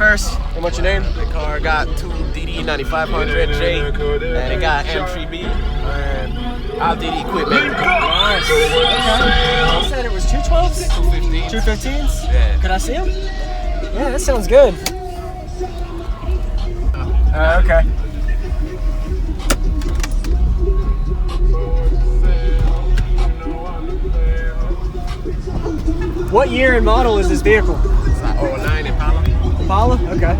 first. And what's your name? The car got two DD 9500J, and it got M3B, and all DD equipment. Nice. Okay. You said it was 212s? 215s. 215s? Yeah. Could I see them? Yeah, that sounds good. Okay. What year and model is this vehicle? It's like 09 Impala. Impala? Okay.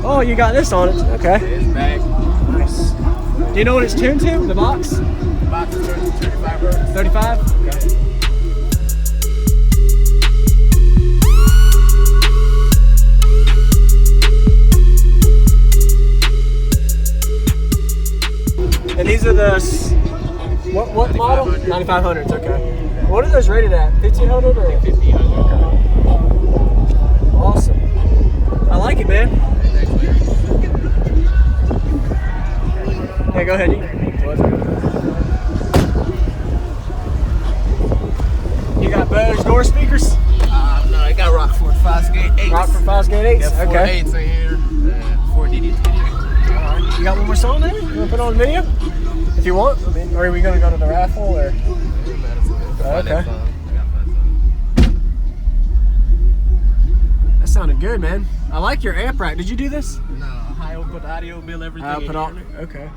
Oh, you got this on it. Okay. It's back. Nice. Do you know what it's tuned to? The box? The box is 35 hertz. 35? Okay. And these are the, what model? 9500s, okay. What are those rated at? 1500 or? 1500. Okay. Awesome. I like it, man. Yeah, go ahead. You got Bose door speakers? No, I got Rockford Fosgate 8s. Rockford Fosgate 8s? Got 4 Okay. 8s in here, 4 DD 20. Alright. You got one more song there? You want to put on video? If you want. I mean, or are we going to go to the raffle? Or? Okay. That sounded good, man. I like your amp rack. Did you do this? No, high output audio, bill everything. I'll put on. Okay.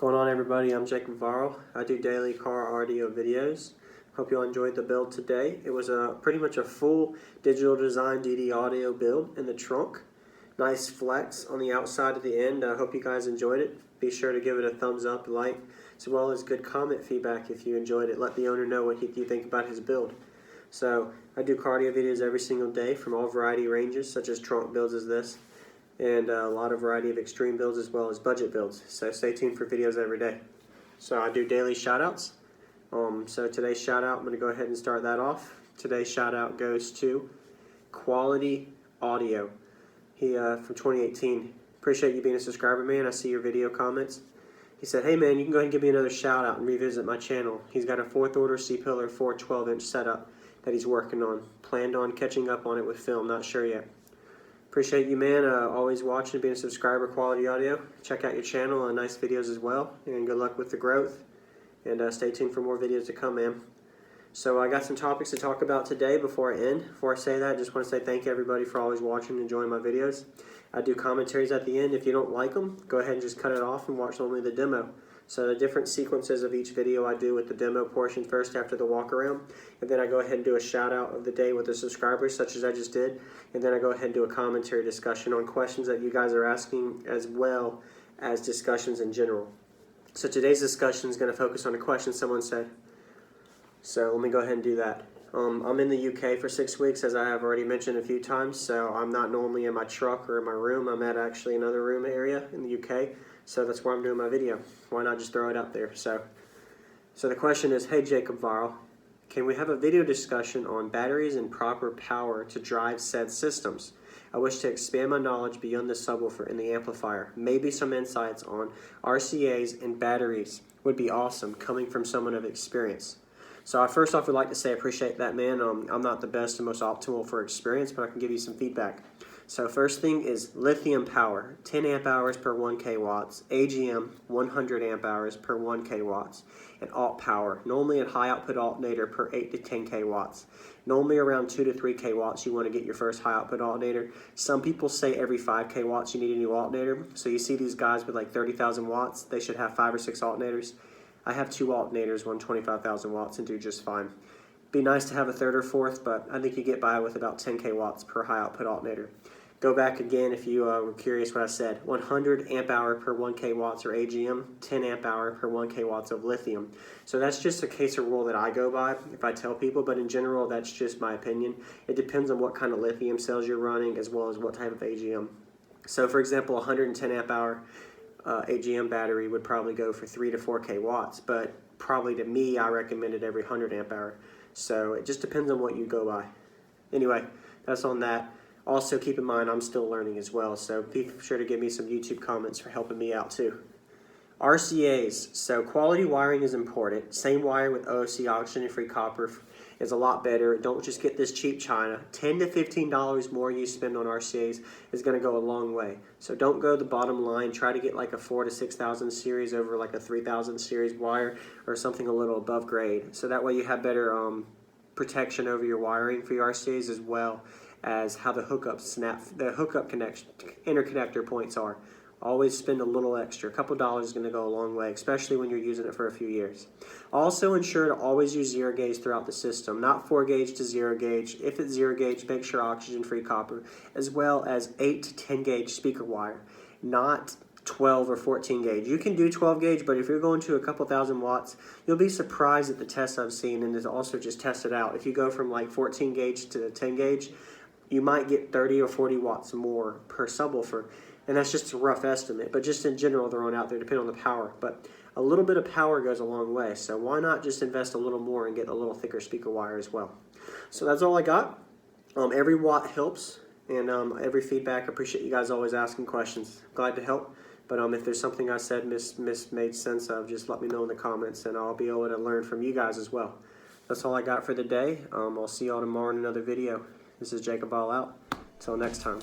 What's going on, everybody? I'm JacobViral. I do daily car audio videos. Hope you all enjoyed the build today. It was pretty much a full digital design DD audio build in the trunk. Nice flex on the outside at the end. I hope you guys enjoyed it. Be sure to give it a thumbs up, like, as well as good comment feedback if you enjoyed it. Let the owner know what you think about his build. So I do car audio videos every single day from all variety ranges, such as trunk builds as this, and a lot of variety of extreme builds as well as budget builds. So stay tuned for videos every day. So I do daily shout outs. So today's shout out, I'm going to go ahead and start that off. Today's shout out goes to Quality Audio. He from 2018. Appreciate you being a subscriber, man. I see your video comments. He said, hey man, you can go ahead and give me another shout out and revisit my channel. He's got a 4th order C-pillar 412-inch setup that he's working on. Planned on catching up on it with film, not sure yet. Appreciate you, man. Always watching and being a subscriber, Quality Audio. Check out your channel and nice videos as well. And good luck with the growth. And stay tuned for more videos to come, man. So I got some topics to talk about today before I end. Before I say that, I just want to say thank you, everybody, for always watching and enjoying my videos. I do commentaries at the end. If you don't like them, go ahead and just cut it off and watch only the demo. So the different sequences of each video I do with the demo portion first after the walk around, and then I go ahead and do a shout out of the day with the subscribers such as I just did, and then I go ahead and do a commentary discussion on questions that you guys are asking as well as discussions in general. So today's discussion is going to focus on a question someone said. So let me go ahead and do that. I'm in the UK for 6 weeks, as I have already mentioned a few times, so I'm not normally in my truck or in my room. I'm at actually another room area in the UK. So that's where I'm doing my video. Why not just throw it up there? So the question is, hey JacobViral, can we have a video discussion on batteries and proper power to drive said systems? I wish to expand my knowledge beyond the subwoofer and the amplifier. Maybe some insights on RCAs and batteries would be awesome, coming from someone of experience. So I first off would like to say I appreciate that, man. I'm not the best and most optimal for experience, but I can give you some feedback. So first thing is lithium power, 10 amp hours per 1K watts, AGM 100 amp hours per 1K watts, and alt power, normally a high output alternator per 8 to 10K watts. Normally around 2 to 3K watts you want to get your first high output alternator. Some people say every 5K watts you need a new alternator. So you see these guys with like 30,000 watts, they should have 5 or 6 alternators. I have 2 alternators, one 25,000 watts, and do just fine. Be nice to have a 3rd or 4th, but I think you get by with about 10K watts per high output alternator. Go back again if you were curious what I said. 100 amp hour per 1K watts or AGM, 10 amp hour per 1K watts of lithium. So that's just a case of rule that I go by if I tell people, but in general, that's just my opinion. It depends on what kind of lithium cells you're running as well as what type of AGM. So for example, 110 amp hour AGM battery would probably go for 3 to 4K watts, but probably to me, I recommend it every 100 amp hour. So it just depends on what you go by. Anyway, that's on that. Also, keep in mind, I'm still learning as well, so be sure to give me some YouTube comments for helping me out too. RCAs, so quality wiring is important. Same wire with OC, oxygen-free copper, is a lot better. Don't just get this cheap China. $10 to $15 more you spend on RCAs is going to go a long way. So don't go the bottom line. Try to get like a 4,000 to 6,000 series over like a 3,000 series wire or something a little above grade. So that way you have better protection over your wiring for your RCAs as well as how the hookup interconnector points are. Always spend a little extra. A couple dollars is going to go a long way, especially when you're using it for a few years. Also ensure to always use 0 gauge throughout the system, not 4 gauge to 0 gauge. If it's 0 gauge, make sure oxygen-free copper, as well as 8 to 10 gauge speaker wire, not 12 or 14 gauge. You can do 12 gauge, but if you're going to a couple thousand watts, you'll be surprised at the tests I've seen, and it's also just tested out. If you go from like 14 gauge to 10 gauge, you might get 30 or 40 watts more per subwoofer, and that's just a rough estimate, but just in general thrown out there, depending on the power. But a little bit of power goes a long way, so why not just invest a little more and get a little thicker speaker wire as well. So that's all I got. Every watt helps, and every feedback. I appreciate you guys always asking questions. Glad to help, but if there's something I said made sense of, just let me know in the comments, and I'll be able to learn from you guys as well. That's all I got for the day. I'll see y'all tomorrow in another video. This is JacobViral out. Until next time.